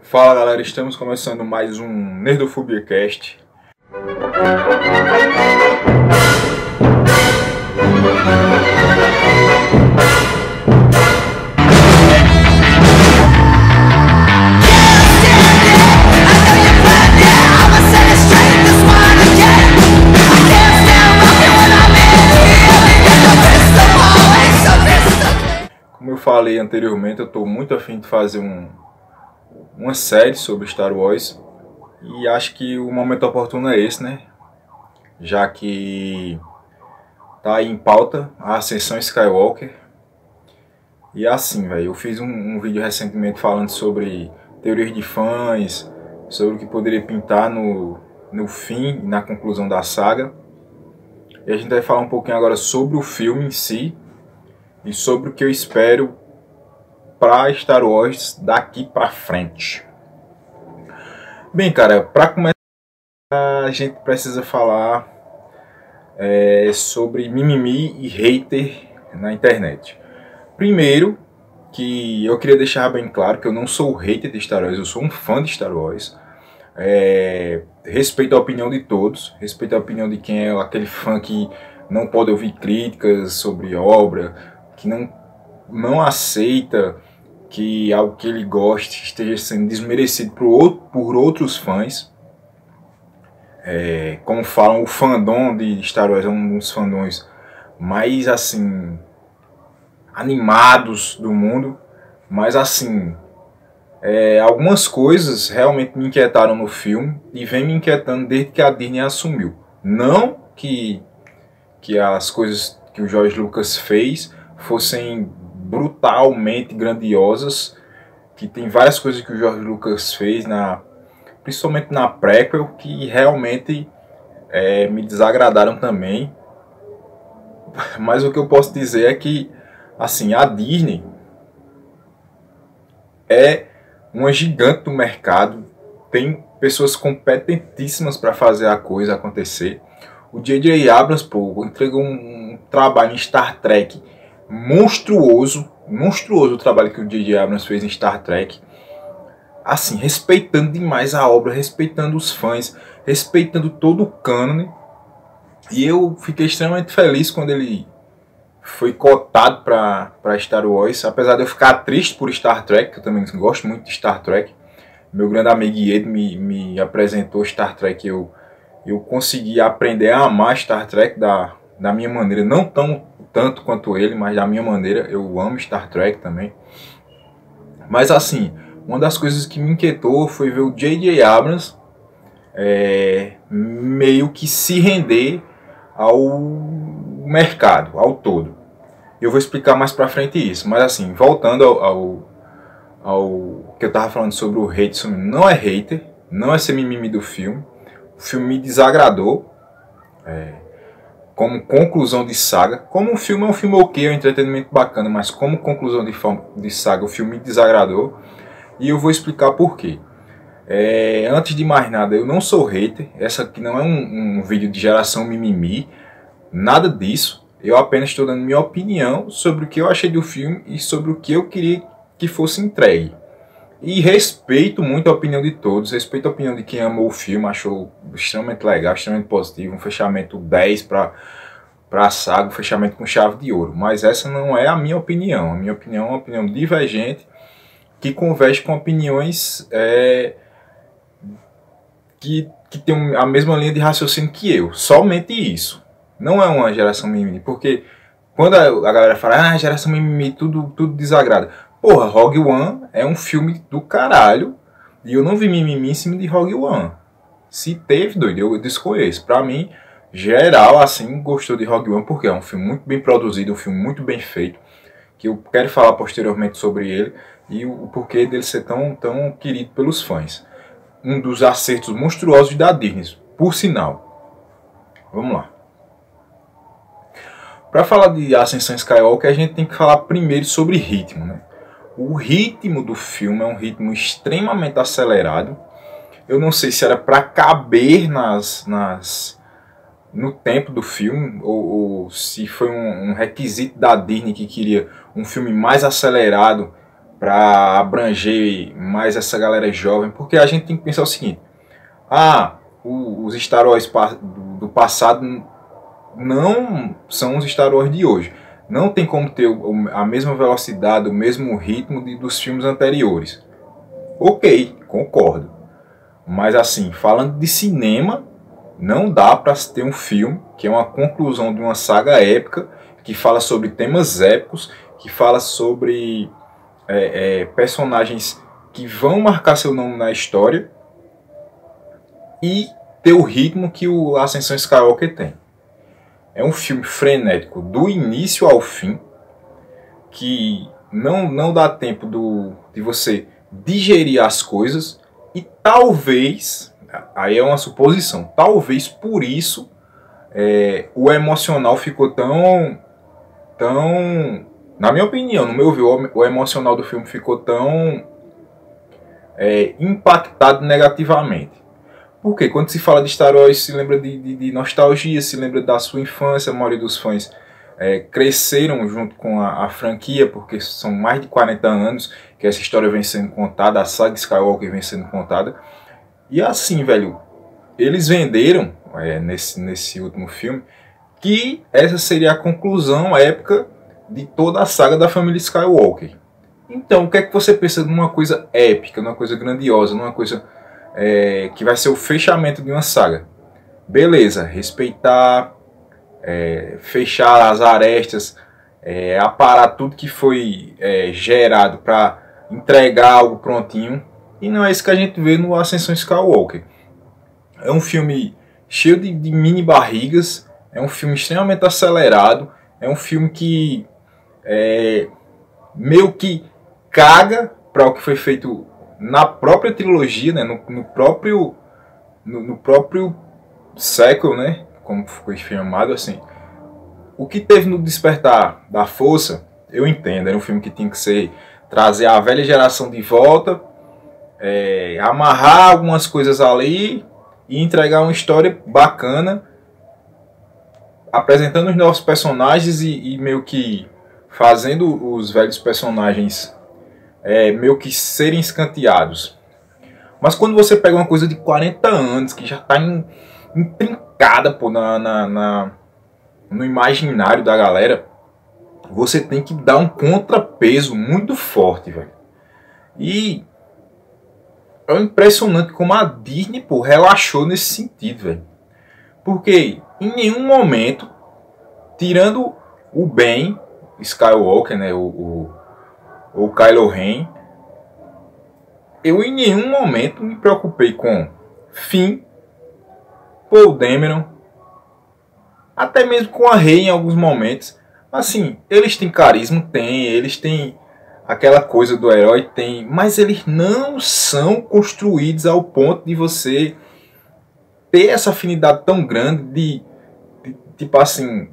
Fala galera, estamos começando mais um Nerdofubiacast. Como eu falei anteriormente, eu estou muito afim de fazer uma série sobre Star Wars e acho que o momento oportuno é esse, né? Já que tá aí em pauta a Ascensão Skywalker. E assim, velho, eu fiz um vídeo recentemente falando sobre teorias de fãs, sobre o que poderia pintar no fim e na conclusão da saga. E a gente vai falar um pouquinho agora sobre o filme em si e sobre o que eu espero para Star Wars daqui para frente. Bem, cara, para começar a gente precisa falar sobre mimimi e hater na internet. Primeiro, que eu queria deixar bem claro que eu não sou hater de Star Wars, eu sou um fã de Star Wars. Respeito a opinião de todos, respeito a opinião de quem é aquele fã que não pode ouvir críticas sobre obra, que não aceita que algo que ele goste esteja sendo desmerecido por outros fãs. Como falam, o fandom de Star Wars é um dos fandons mais assim animados do mundo, mas assim algumas coisas realmente me inquietaram no filme e vem me inquietando desde que a Disney assumiu. Não que as coisas que o George Lucas fez fossem brutalmente grandiosas, que tem várias coisas que o George Lucas fez, principalmente na prequel, que realmente me desagradaram também. Mas o que eu posso dizer é que assim, a Disney é uma gigante do mercado, tem pessoas competentíssimas para fazer a coisa acontecer. O J.J. Abrams, entregou um trabalho em Star Trek monstruoso o trabalho que o J.J. Abrams fez em Star Trek. Assim, respeitando demais a obra, respeitando os fãs, respeitando todo o cânone. E eu fiquei extremamente feliz quando ele foi cotado para Star Wars, apesar de eu ficar triste por Star Trek, que eu também gosto muito de Star Trek. Meu grande amigo Ed me apresentou Star Trek, eu consegui aprender a amar Star Trek da minha maneira, não tanto quanto ele, mas da minha maneira. Eu amo Star Trek também. Mas assim, uma das coisas que me inquietou foi ver o J.J. Abrams meio que se render ao mercado, ao todo. Eu vou explicar mais pra frente isso, mas assim, voltando ao que eu tava falando sobre o hate, não é hater, não é ser mimimi do filme. O filme me desagradou como conclusão de saga. Como um filme é um filme ok, é um entretenimento bacana, mas como conclusão de saga o filme me desagradou. E eu vou explicar por quê. Antes de mais nada, eu não sou hater. Essa aqui não é um vídeo de geração mimimi, nada disso. Eu apenas estou dando minha opinião sobre o que eu achei do filme e sobre o que eu queria que fosse entregue. E respeito muito a opinião de todos, respeito a opinião de quem amou o filme, achou extremamente legal, extremamente positivo, um fechamento 10 para a saga, um fechamento com chave de ouro. Mas essa não é a minha opinião. A minha opinião é uma opinião divergente, que converge com opiniões que tem a mesma linha de raciocínio que eu. Somente isso. Não é uma geração mimimi, porque quando a galera fala, geração mimimi, tudo desagrada. Porra, Rogue One é um filme do caralho e eu não vi mimimi em cima de Rogue One. Se teve, doido, eu desconheço. Pra mim, geral, assim, gostou de Rogue One porque é um filme muito bem produzido, um filme muito bem feito, que eu quero falar posteriormente sobre ele e o porquê dele ser tão querido pelos fãs. Um dos acertos monstruosos da Disney, por sinal. Vamos lá. Para falar de Ascensão Skywalker, a gente tem que falar primeiro sobre ritmo, né? O ritmo do filme é um ritmo extremamente acelerado. Eu não sei se era para caber no tempo do filme ou se foi um requisito da Disney que queria um filme mais acelerado para abranger mais essa galera jovem, porque a gente tem que pensar o seguinte: os Star Wars do passado não são os Star Wars de hoje. Não tem como ter a mesma velocidade, o mesmo ritmo dos filmes anteriores. Ok, concordo. Mas assim, falando de cinema, não dá para ter um filme que é uma conclusão de uma saga épica, que fala sobre temas épicos, que fala sobre personagens que vão marcar seu nome na história, e ter o ritmo que o Ascensão Skywalker tem. É um filme frenético do início ao fim, que não dá tempo de você digerir as coisas, e talvez, aí é uma suposição, talvez por isso o emocional ficou tão, na minha opinião, no meu ver, o emocional do filme ficou tão impactado negativamente. Porque quando se fala de Star Wars, se lembra de nostalgia, se lembra da sua infância. A maioria dos fãs cresceram junto com a franquia, porque são mais de 40 anos que essa história vem sendo contada, a saga Skywalker vem sendo contada. E assim, velho, eles venderam, nesse último filme, que essa seria a conclusão épica de toda a saga da família Skywalker. Então, o que é que você pensa numa coisa épica, numa coisa grandiosa, numa coisa que vai ser o fechamento de uma saga? Beleza, respeitar, fechar as arestas, aparar tudo que foi gerado para entregar algo prontinho. E não é isso que a gente vê no Ascensão Skywalker. É um filme cheio de mini barrigas, é um filme extremamente acelerado, é um filme que meio que caga para o que foi feito na própria trilogia, né, no próprio século, né, como foi chamado assim. O que teve no Despertar da Força, eu entendo, era um filme que tinha que trazer a velha geração de volta, amarrar algumas coisas ali e entregar uma história bacana, apresentando os novos personagens e meio que fazendo os velhos personagens meio que serem escanteados. Mas quando você pega uma coisa de 40 anos, que já está intrincada no imaginário da galera, você tem que dar um contrapeso muito forte, velho. E é impressionante como a Disney, pô, relaxou nesse sentido, velho. Porque em nenhum momento, tirando o Ben Skywalker, né, o Kylo Ren, eu em nenhum momento me preocupei com Finn, Paul Dameron, até mesmo com a Rey em alguns momentos. Assim, eles têm carisma, eles têm aquela coisa do herói, mas eles não são construídos ao ponto de você ter essa afinidade tão grande de tipo assim,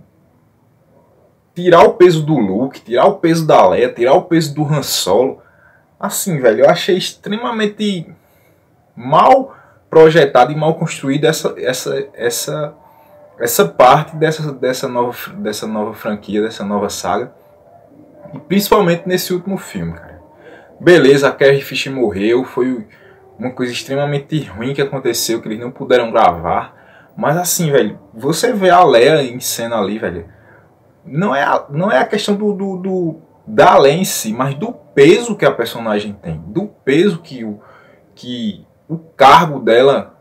tirar o peso do Luke, tirar o peso da Leia, tirar o peso do Han Solo. Assim, velho, eu achei extremamente mal projetado e mal construído essa parte dessa nova franquia, dessa nova saga. E principalmente nesse último filme, cara. Beleza, a Carrie Fisher morreu, foi uma coisa extremamente ruim que aconteceu, que eles não puderam gravar. Mas assim, velho, você vê a Leia em cena ali, velho, não é a questão da Leia em si, mas do peso que a personagem tem, do peso que o cargo dela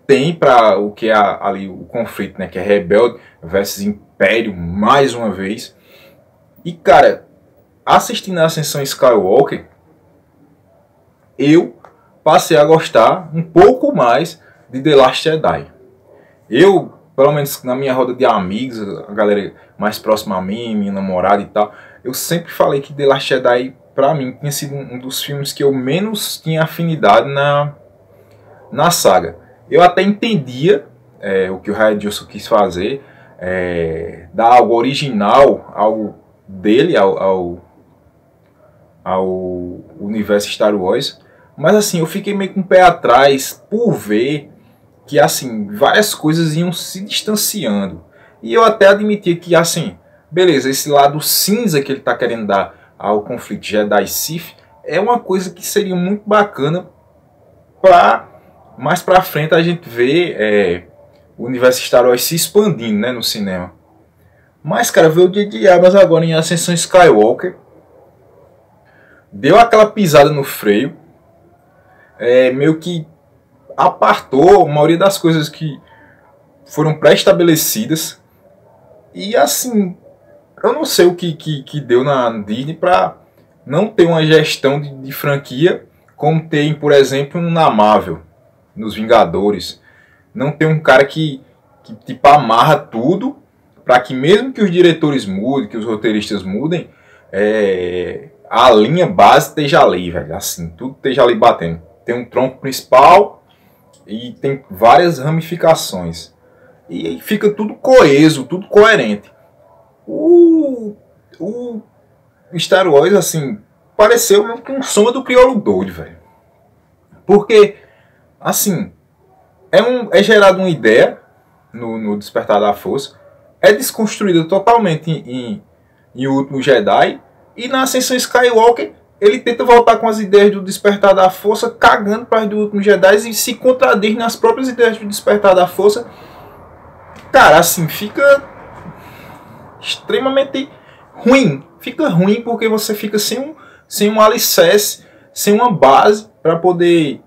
tem para o que é ali o conflito, né, que é Rebelde versus Império, mais uma vez. E cara, assistindo a Ascensão Skywalker, eu passei a gostar um pouco mais de The Last Jedi. Eu, pelo menos na minha roda de amigos, a galera mais próxima a mim, minha namorada e tal, eu sempre falei que The Last Jedi, pra mim, tinha sido um dos filmes que eu menos tinha afinidade na saga. Eu até entendia o que o Rian Johnson quis fazer, dar algo original, algo dele ao universo Star Wars, mas assim, eu fiquei meio com o pé atrás por ver que assim, várias coisas iam se distanciando. E eu até admitia que assim, beleza, esse lado cinza que ele está querendo dar ao conflito Jedi-Sith, é uma coisa que seria muito bacana para mais para frente a gente ver o universo Star Wars se expandindo, né, no cinema. Mas, cara, ver o J.J. Abrams agora em Ascensão Skywalker deu aquela pisada no freio, meio que apartou a maioria das coisas que foram pré-estabelecidas. E assim, eu não sei o que deu na Disney para não ter uma gestão de franquia como tem, por exemplo, na Marvel, nos Vingadores. Não tem um cara que tipo, amarra tudo para que mesmo que os diretores mudem, que os roteiristas mudem, a linha base esteja ali, velho. Assim, tudo esteja ali batendo. Tem um tronco principal e tem várias ramificações. E aí fica tudo coeso, tudo coerente. O Star Wars, assim, pareceu mesmo que um som do crioulo doido, velho. Porque, assim, é gerada uma ideia no Despertar da Força, é desconstruída totalmente em O Último Jedi, e na Ascensão Skywalker ele tenta voltar com as ideias do Despertar da Força, cagando para as do Último Jedi e se contradiz nas próprias ideias do Despertar da Força. Cara, assim, fica extremamente ruim. Fica ruim porque você fica sem um alicerce, sem uma base para poder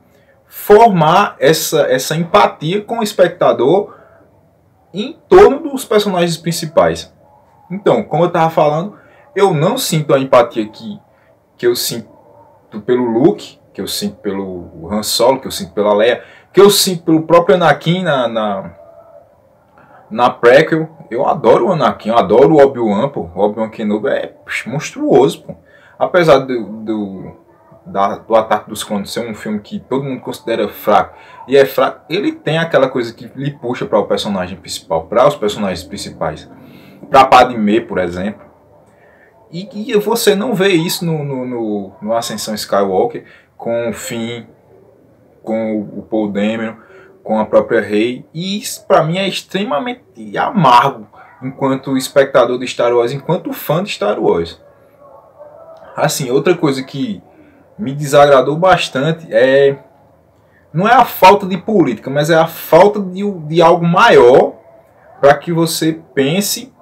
formar essa empatia com o espectador em torno dos personagens principais. Então, como eu estava falando, eu não sinto a empatia que eu sinto pelo Luke, que eu sinto pelo Han Solo, que eu sinto pela Leia, que eu sinto pelo próprio Anakin na prequel. Eu adoro o Anakin, eu adoro o Obi-Wan, pô. O Obi-Wan Kenobi é monstruoso, pô. Apesar do Ataque dos Clones ser um filme que todo mundo considera fraco, e é fraco, ele tem aquela coisa que lhe puxa para o personagem principal, para os personagens principais, para Padmé, por exemplo, e você não vê isso no Ascensão Skywalker, com o Finn, com o Paul Dameron, com a própria Rey, e isso para mim é extremamente amargo, enquanto espectador de Star Wars, enquanto fã de Star Wars. Assim, outra coisa que me desagradou bastante não é a falta de política, mas é a falta de algo maior para que você pense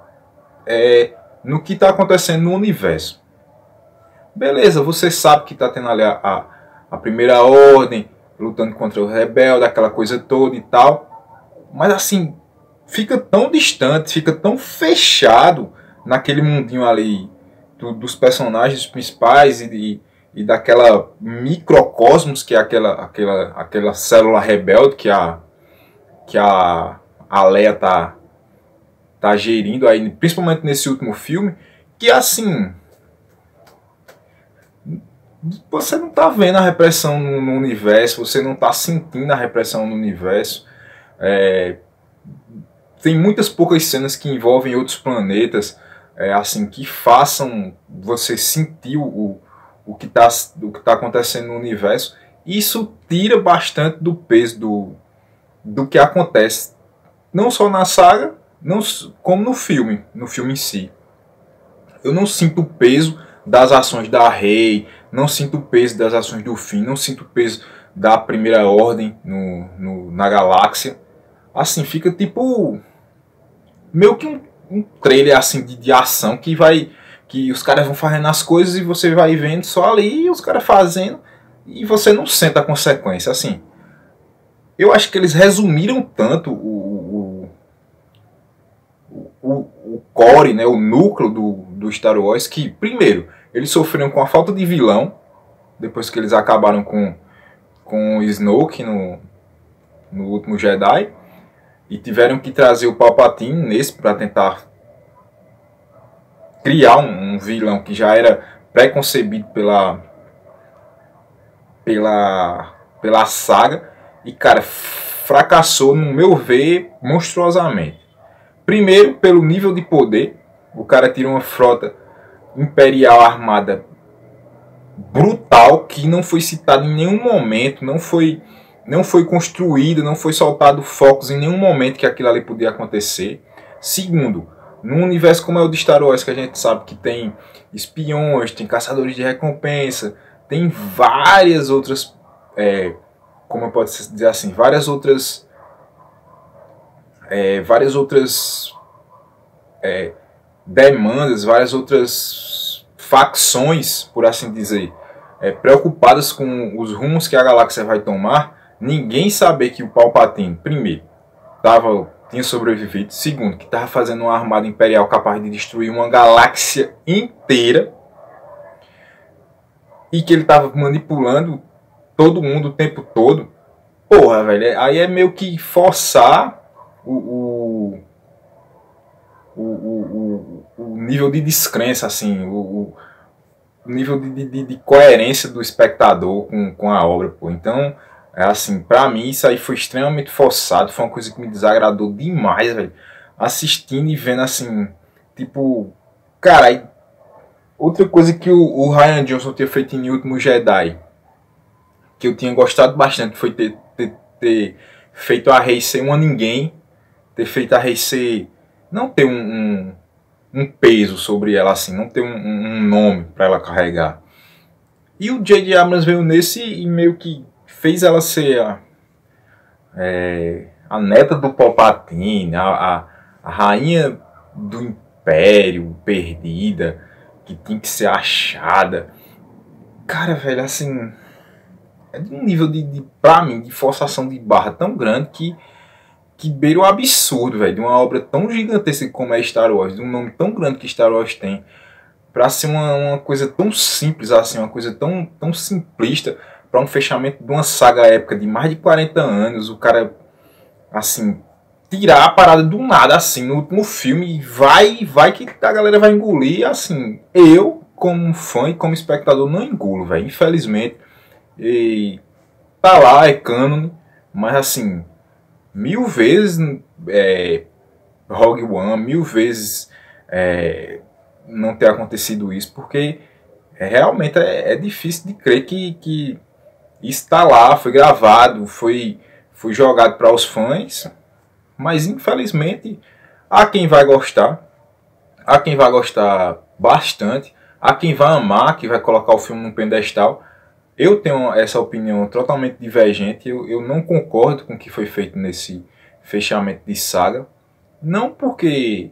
no que está acontecendo no universo. Beleza, você sabe que está tendo ali a Primeira Ordem lutando contra o rebelde, aquela coisa toda e tal, mas assim, fica tão distante, fica tão fechado naquele mundinho ali dos personagens principais e daquela microcosmos que é aquela célula rebelde que a Leia tá gerindo aí, principalmente nesse último filme, que assim, você não tá vendo a repressão no universo, você não tá sentindo a repressão no universo. Tem muitas poucas cenas que envolvem outros planetas, assim, que façam você sentir o que tá acontecendo no universo. Isso tira bastante do peso do que acontece, não só na saga, como no filme em si. Eu não sinto o peso das ações da Rey, não sinto o peso das ações do Finn, não sinto o peso da Primeira Ordem na galáxia. Assim, fica tipo meio que um trailer assim de ação que os caras vão fazendo as coisas e você vai vendo só ali os caras fazendo e você não sente a consequência. Assim, eu acho que eles resumiram tanto o core, né, o núcleo do Star Wars, que primeiro eles sofreram com a falta de vilão depois que eles acabaram com o Snoke no Último Jedi, e tiveram que trazer o Palpatine nesse para tentar criar um vilão que já era pré-concebido pela saga, e cara, fracassou, no meu ver, monstruosamente. Primeiro, pelo nível de poder, o cara tira uma frota imperial armada brutal, que não foi citada em nenhum momento, não foi construído, não foi soltado focos em nenhum momento que aquilo ali podia acontecer. Segundo, Num universo como é o de Star Wars, que a gente sabe que tem espiões, tem caçadores de recompensa, tem várias outras, como eu posso dizer assim, várias outras demandas, várias outras facções, por assim dizer, preocupadas com os rumos que a galáxia vai tomar. Ninguém saber que o Palpatine, primeiro, tinha sobrevivido, segundo, que estava fazendo uma armada imperial capaz de destruir uma galáxia inteira, e que ele estava manipulando todo mundo o tempo todo. Porra, velho, aí é meio que forçar o nível de descrença, assim, o nível de coerência do espectador com a obra, pô. Então, assim, pra mim isso aí foi extremamente forçado, foi uma coisa que me desagradou demais, velho, assistindo e vendo, assim, tipo, cara, outra coisa que o Rian Johnson tinha feito em Último Jedi, que eu tinha gostado bastante, foi ter feito a Rey ser uma ninguém, ter feito a Rey ser, não ter um peso sobre ela, assim, não ter um nome para ela carregar. E o J.J. Abrams veio nesse e meio que fez ela ser a neta do Palpatine, a rainha do Império perdida, que tinha que ser achada. Cara, velho, assim, é de um nível pra mim, de forçação de barra tão grande que beira o absurdo, velho, de uma obra tão gigantesca como é Star Wars, de um nome tão grande que Star Wars tem, pra ser uma coisa tão simples assim, uma coisa tão simplista, pra um fechamento de uma saga épica de mais de 40 anos, o cara, assim, tirar a parada do nada, assim, no último filme, vai que a galera vai engolir, assim, eu, como fã e como espectador, não engulo, velho, infelizmente, e tá lá, é cânone, mas assim, 1000 vezes Rogue One, 1000 vezes não ter acontecido isso, porque realmente é difícil de crer que está lá, foi gravado, foi jogado para os fãs, mas infelizmente há quem vai gostar bastante, há quem vai amar, que vai colocar o filme num pedestal. Eu tenho essa opinião totalmente divergente, eu não concordo com o que foi feito nesse fechamento de saga, não porque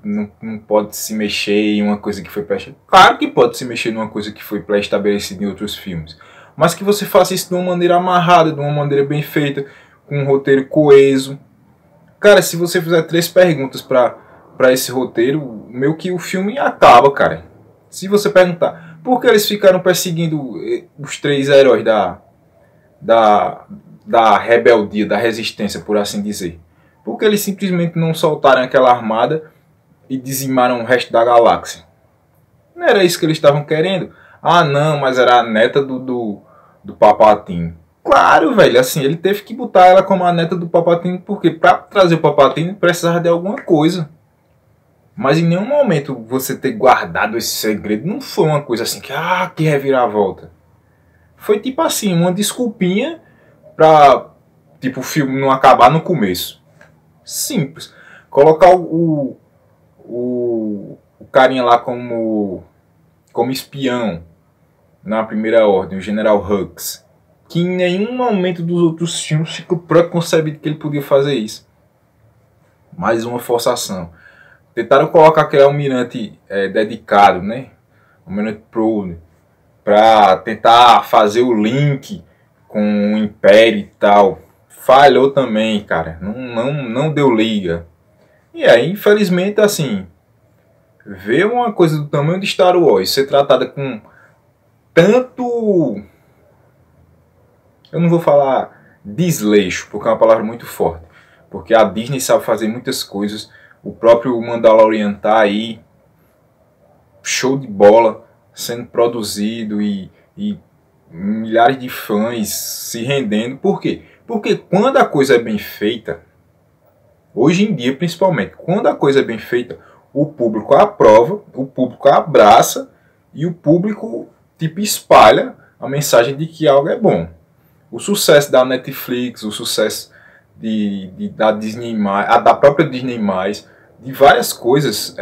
não pode se mexer em uma coisa que foi claro que pode se mexer numa coisa que foi pré-estabelecida em outros filmes, mas que você faça isso de uma maneira amarrada, de uma maneira bem feita, com um roteiro coeso. Cara, se você fizer 3 perguntas para esse roteiro, meio que o filme acaba, cara. Se você perguntar por que eles ficaram perseguindo os 3 heróis da rebeldia, da resistência, por assim dizer, por que eles simplesmente não soltaram aquela armada e dizimaram o resto da galáxia? Não era isso que eles estavam querendo? Ah, não, mas era a neta do Palpatine. Claro, velho, assim, ele teve que botar ela como a neta do Palpatine, porque para trazer o Palpatine precisava de alguma coisa. Mas em nenhum momento você ter guardado esse segredo não foi uma coisa assim que reviravolta. Foi tipo assim, uma desculpinha pra tipo o filme não acabar no começo. Simples. Colocar o carinha lá como espião na Primeira Ordem, o General Hux, que em nenhum momento dos outros filmes ficou preconcebido que ele podia fazer isso. Mais uma forçação. Tentaram colocar aquele almirante dedicado, né? Almirante Prode, para tentar fazer o link com o Império e tal. Falhou também, cara. Não deu liga. E aí, infelizmente, assim, ver uma coisa do tamanho de Star Wars ser tratada com tanto... Eu não vou falar desleixo, porque é uma palavra muito forte. Porque a Disney sabe fazer muitas coisas. O próprio Mandalorian tá aí, show de bola, sendo produzido e milhares de fãs se rendendo. Por quê? Porque quando a coisa é bem feita, hoje em dia principalmente, quando a coisa é bem feita, o público aprova, o público abraça e o público tipo espalha a mensagem de que algo é bom. O sucesso da Netflix, o sucesso da Disney+, da própria Disney+, de várias coisas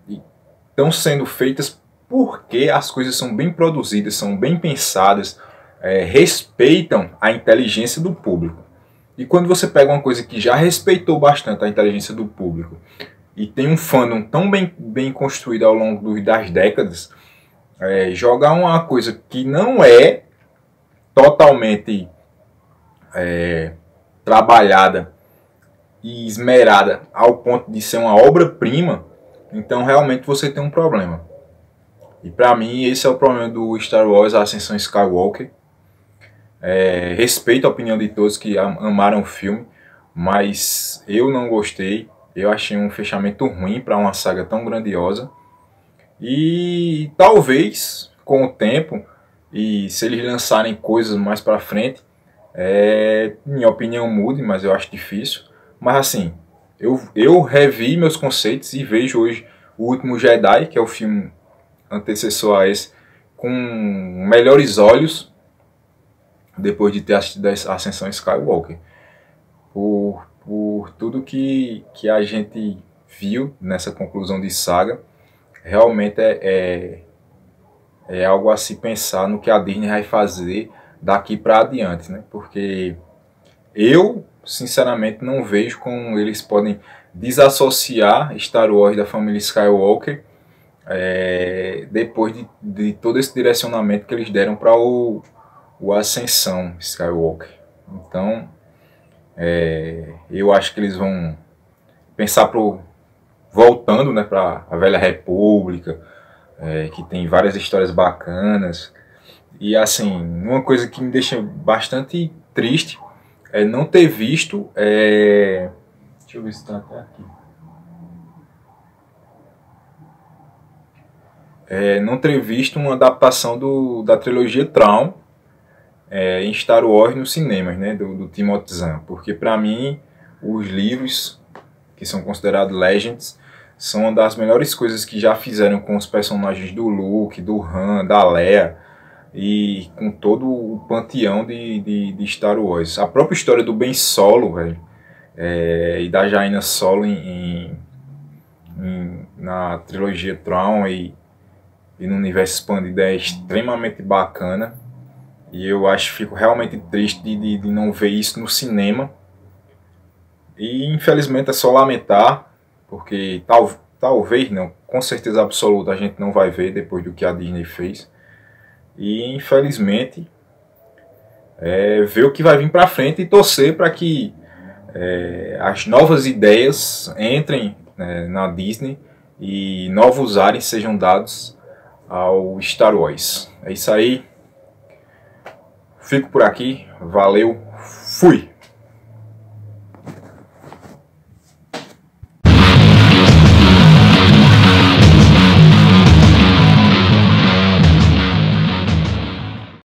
estão sendo feitas porque as coisas são bem produzidas, são bem pensadas, respeitam a inteligência do público. E quando você pega uma coisa que já respeitou bastante a inteligência do público e tem um fandom tão bem construído ao longo das décadas, jogar uma coisa que não é totalmente trabalhada e esmerada ao ponto de ser uma obra-prima, então realmente você tem um problema. E para mim esse é o problema do Star Wars A Ascensão Skywalker. Respeito a opinião de todos que amaram o filme, mas eu não gostei. Eu achei um fechamento ruim para uma saga tão grandiosa. E talvez com o tempo, e se eles lançarem coisas mais para frente, minha opinião mude, mas eu acho difícil. Mas assim, eu revi meus conceitos e vejo hoje O Último Jedi, que é o filme antecessor a esse, com melhores olhos, depois de ter assistido a Ascensão Skywalker. Por tudo que a gente viu nessa conclusão de saga, realmente é algo a se pensar no que a Disney vai fazer daqui para adiante, né? Porque eu, sinceramente, não vejo como eles podem desassociar Star Wars da família Skywalker depois de todo esse direcionamento que eles deram para o Ascensão Skywalker. Então, eu acho que eles vão pensar voltando, né, para a Velha República, que tem várias histórias bacanas. E assim, uma coisa que me deixa bastante triste é não ter visto, deixa eu ver se está até aqui, não ter visto uma adaptação da trilogia Thrawn em Star Wars nos cinemas, né, do Timothy Zahn, porque para mim os livros, que são considerados Legends, são uma das melhores coisas que já fizeram com os personagens do Luke, do Han, da Leia, e com todo o panteão de Star Wars. A própria história do Ben Solo, velho, e da Jaina Solo na trilogia Thrawn e no universo expandido é extremamente bacana. E eu fico realmente triste de não ver isso no cinema. E infelizmente é só lamentar, porque talvez não, com certeza absoluta a gente não vai ver depois do que a Disney fez. E infelizmente ver o que vai vir para frente e torcer para que as novas ideias entrem na Disney e novos ares sejam dados ao Star Wars. É isso aí. Fico por aqui. Valeu. Fui.